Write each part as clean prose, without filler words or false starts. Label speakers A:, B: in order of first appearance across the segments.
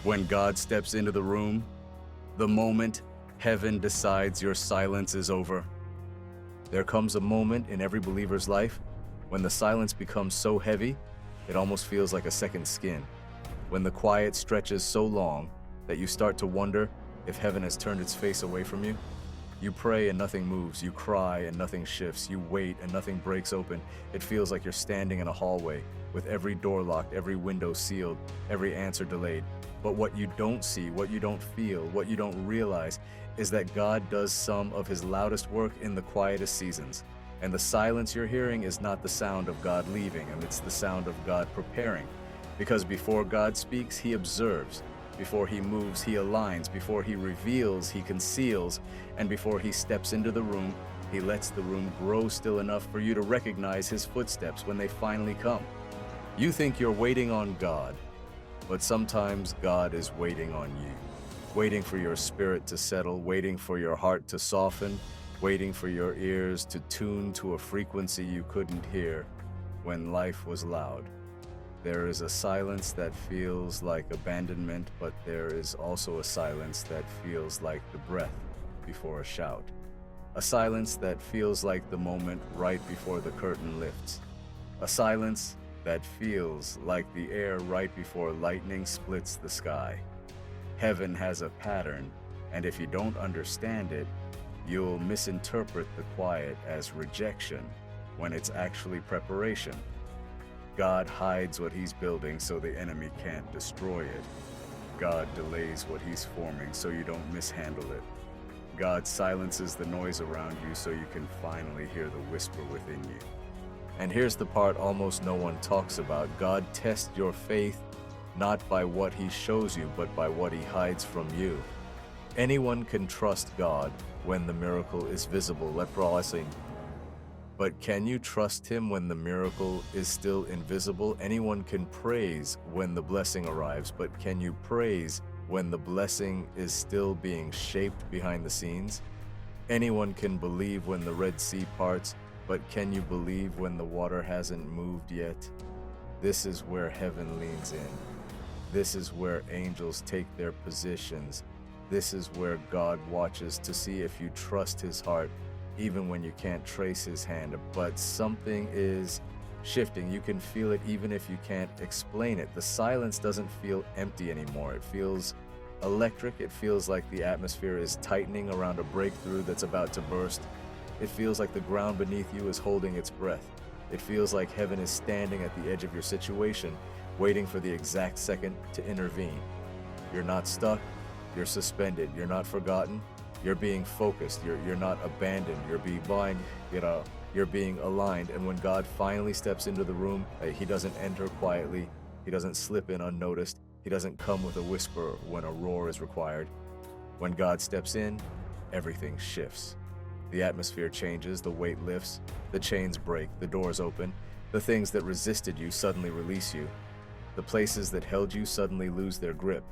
A: When God steps into the room, the moment heaven decides your silence is over. There comes a moment in every believer's life when the silence becomes so heavy, it almost feels like a second skin. When the quiet stretches so long that you start to wonder if heaven has turned its face away from you. You pray and nothing moves. You cry and nothing shifts. You wait and nothing breaks open. It feels like you're standing in a hallway with every door locked, every window sealed, every answer delayed. But what you don't see, what you don't feel, what you don't realize is that God does some of his loudest work in the quietest seasons. And the silence you're hearing is not the sound of God leaving, and it's the sound of God preparing. Because before God speaks, he observes. Before he moves, he aligns. Before he reveals, he conceals. And before he steps into the room, he lets the room grow still enough for you to recognize his footsteps when they finally come. You think you're waiting on God, but sometimes God is waiting on you. Waiting for your spirit to settle, waiting for your heart to soften, waiting for your ears to tune to a frequency you couldn't hear when life was loud. There is a silence that feels like abandonment, but there is also a silence that feels like the breath before a shout. A silence that feels like the moment right before the curtain lifts. A silence that feels like the air right before lightning splits the sky. Heaven has a pattern, and if you don't understand it, you'll misinterpret the quiet as rejection when it's actually preparation. God hides what he's building so the enemy can't destroy it. God delays what he's forming so you don't mishandle it. God silences the noise around you so you can finally hear the whisper within you. And here's the part almost no one talks about. God tests your faith not by what he shows you, but by what he hides from you. Anyone can trust God when the miracle is visible. But can you trust him when the miracle is still invisible? Anyone can praise when the blessing arrives, but can you praise when the blessing is still being shaped behind the scenes? Anyone can believe when the Red Sea parts, but can you believe when the water hasn't moved yet? This is where heaven leans in. This is where angels take their positions. This is where God watches to see if you trust his heart, even when you can't trace his hand. But something is shifting. You can feel it even if you can't explain it. The silence doesn't feel empty anymore. It feels electric. It feels like the atmosphere is tightening around a breakthrough that's about to burst. It feels like the ground beneath you is holding its breath. It feels like heaven is standing at the edge of your situation, waiting for the exact second to intervene. You're not stuck. You're suspended. You're not forgotten. You're being focused. You're not abandoned. You're being blind. You're being aligned. And when God finally steps into the room, he doesn't enter quietly. He doesn't slip in unnoticed. He doesn't come with a whisper when a roar is required. When God steps in, everything shifts. The atmosphere changes, the weight lifts, the chains break, the doors open. The things that resisted you suddenly release you. The places that held you suddenly lose their grip.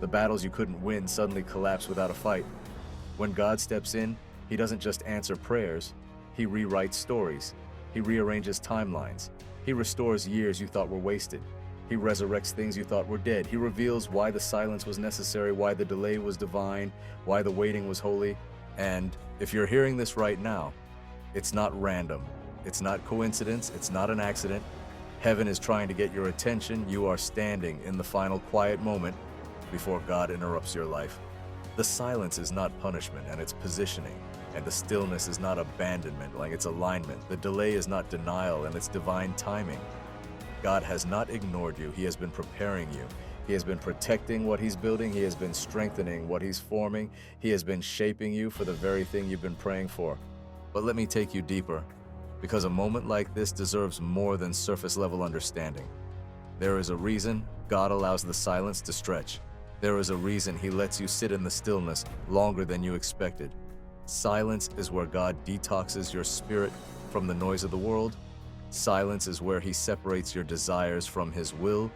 A: The battles you couldn't win suddenly collapse without a fight. When God steps in, he doesn't just answer prayers, he rewrites stories. He rearranges timelines. He restores years you thought were wasted. He resurrects things you thought were dead. He reveals why the silence was necessary, why the delay was divine, why the waiting was holy. And if you're hearing this right now, it's not random. It's not coincidence. It's not an accident. Heaven is trying to get your attention. You are standing in the final quiet moment before God interrupts your life. The silence is not punishment, and it's positioning. And the stillness is not abandonment, like it's alignment. The delay is not denial, and it's divine timing. God has not ignored you. He has been preparing you. He has been protecting what he's building. He has been strengthening what he's forming. He has been shaping you for the very thing you've been praying for. But let me take you deeper, because a moment like this deserves more than surface level understanding. There is a reason God allows the silence to stretch. There is a reason he lets you sit in the stillness longer than you expected. Silence is where God detoxes your spirit from the noise of the world. Silence is where he separates your desires from his will.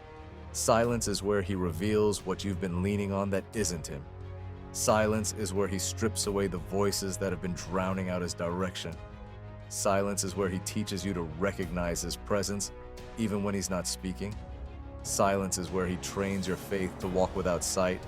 A: Silence is where he reveals what you've been leaning on that isn't him. Silence is where he strips away the voices that have been drowning out his direction. Silence is where he teaches you to recognize his presence even when he's not speaking. Silence is where he trains your faith to walk without sight.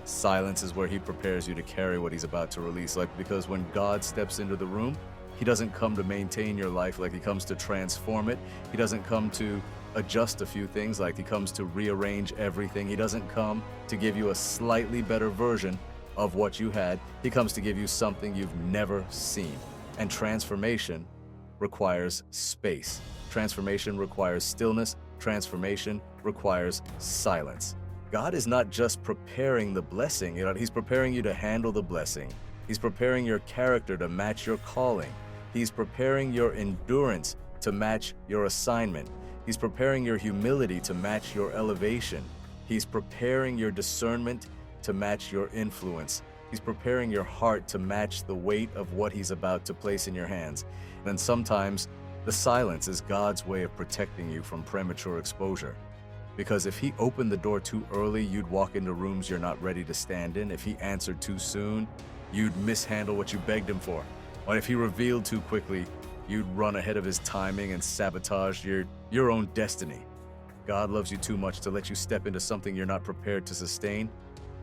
A: Silence is where he prepares you to carry what he's about to release. Because when God steps into the room, he doesn't come to maintain your life, like he comes to transform it. He doesn't come to adjust a few things, like he comes to rearrange everything. He doesn't come to give you a slightly better version of what you had. He comes to give you something you've never seen. And transformation requires space. Transformation requires stillness. Transformation requires silence. God is not just preparing the blessing, he's preparing you to handle the blessing. He's preparing your character to match your calling. He's preparing your endurance to match your assignment. He's preparing your humility to match your elevation. He's preparing your discernment to match your influence. He's preparing your heart to match the weight of what he's about to place in your hands. And sometimes the silence is God's way of protecting you from premature exposure. Because if he opened the door too early, you'd walk into rooms you're not ready to stand in. If he answered too soon, you'd mishandle what you begged him for. Or if he revealed too quickly, you'd run ahead of his timing and sabotage your own destiny. God loves you too much to let you step into something you're not prepared to sustain.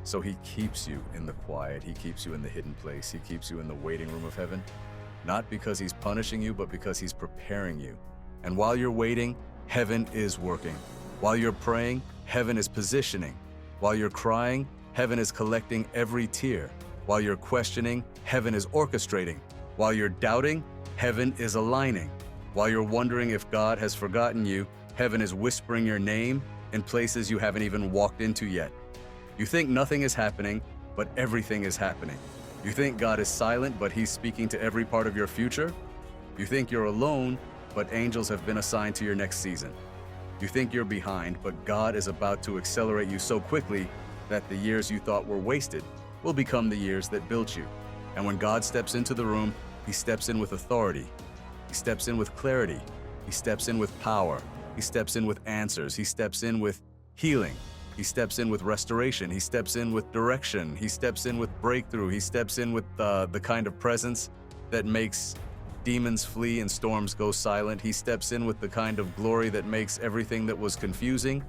A: So he keeps you in the quiet. He keeps you in the hidden place. He keeps you in the waiting room of heaven. Not because he's punishing you, but because he's preparing you. And while you're waiting, heaven is working. While you're praying, heaven is positioning. While you're crying, heaven is collecting every tear. While you're questioning, heaven is orchestrating. While you're doubting, heaven is aligning. While you're wondering if God has forgotten you, heaven is whispering your name in places you haven't even walked into yet. You think nothing is happening, but everything is happening. You think God is silent, but he's speaking to every part of your future. You think you're alone, but angels have been assigned to your next season. You think you're behind, but God is about to accelerate you so quickly that the years you thought were wasted will become the years that built you. And when God steps into the room, he steps in with authority. He steps in with clarity. He steps in with power. He steps in with answers. He steps in with healing. He steps in with restoration. He steps in with direction. He steps in with breakthrough. He steps in with the kind of presence that makes demons flee and storms go silent. He steps in with the kind of glory that makes everything that was confusing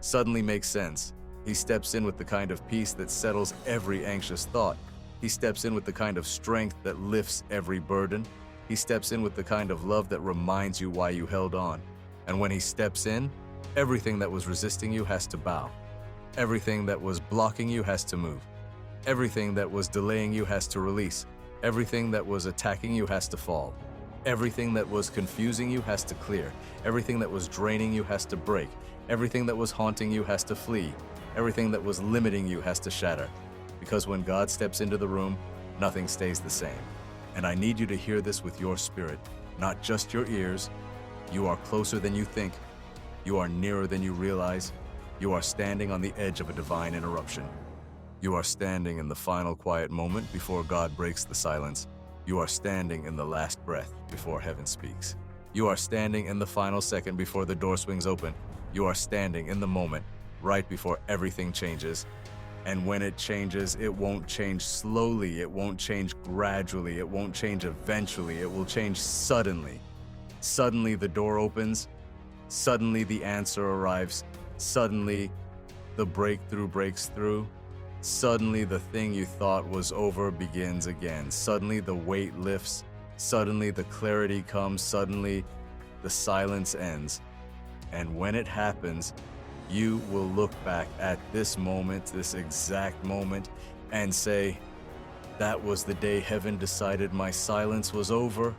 A: suddenly make sense. He steps in with the kind of peace that settles every anxious thought. He steps in with the kind of strength that lifts every burden. He steps in with the kind of love that reminds you why you held on. And when he steps in, everything that was resisting you has to bow. Everything that was blocking you has to move. Everything that was delaying you has to release. Everything that was attacking you has to fall. Everything that was confusing you has to clear. Everything that was draining you has to break. Everything that was haunting you has to flee. Everything that was limiting you has to shatter. Because when God steps into the room, nothing stays the same. And I need you to hear this with your spirit, not just your ears. You are closer than you think. You are nearer than you realize. You are standing on the edge of a divine interruption. You are standing in the final quiet moment before God breaks the silence. You are standing in the last breath before heaven speaks. You are standing in the final second before the door swings open. You are standing in the moment right before everything changes. And when it changes, it won't change slowly. It won't change gradually. It won't change eventually. It will change suddenly. Suddenly the door opens. Suddenly the answer arrives. Suddenly the breakthrough breaks through. Suddenly the thing you thought was over begins again. Suddenly the weight lifts. Suddenly the clarity comes. Suddenly the silence ends. And when it happens, you will look back at this moment, this exact moment, and say, that was the day heaven decided my silence was over.